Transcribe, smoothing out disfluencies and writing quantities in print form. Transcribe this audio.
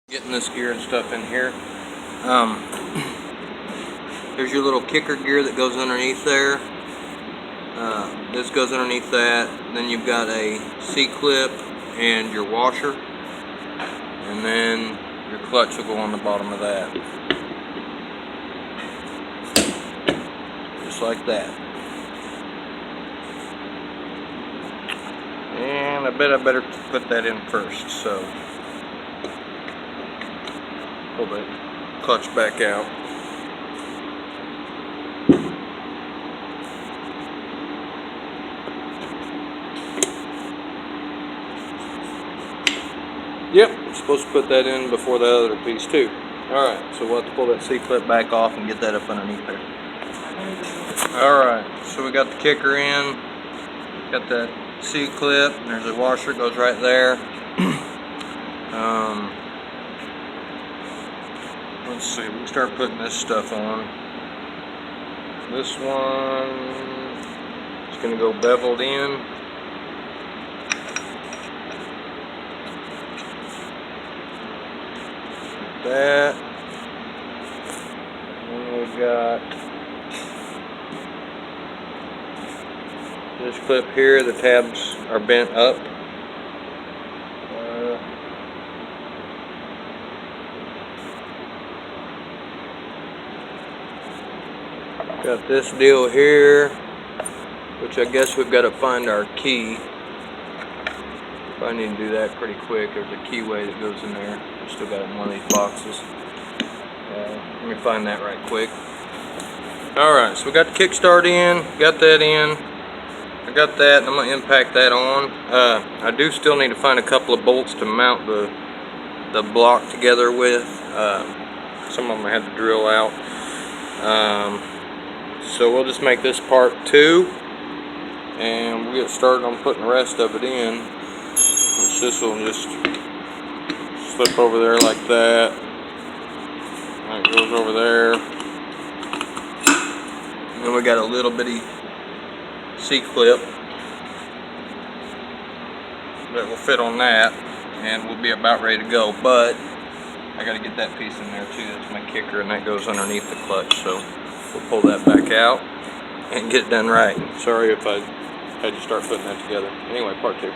Getting this gear and stuff in here. There's your little kicker gear that goes underneath there. This goes underneath that. Then you've got a C-clip and your washer, and then your clutch will go on the bottom of that, just like that. And I bet I better put that in first, so pull that clutch back out. Yep, I'm supposed to put that in before the other piece too. Alright, so we'll have to pull that C-clip back off and get that up underneath there. Alright, so we got the kicker in, got that C-clip, and there's a washer that goes right there. Let's see, we can start putting this stuff on. This one is going to go beveled in. Like that. And then we've got this clip here, the tabs are bent up. Got this deal here, which I guess we've got to find our key. Probably need to do that pretty quick. There's a keyway that goes in there. I still got it in one of these boxes. Let me find that right quick. Alright, so we got the kickstart in, got that in. I got that, and I'm going to impact that on. I do still need to find a couple of bolts to mount the block together with. Some of them I had to drill out. So we'll just make this part 2, and we'll get started on putting the rest of it in. Which this will just slip over there like that. That goes over there. And then we got a little bitty C-clip that will fit on that, and we'll be about ready to go. But I got to get that piece in there too. That's my kicker, and that goes underneath the clutch. So we'll pull that back out and get it done right. Sorry if I had to start putting that together. Anyway, part 2.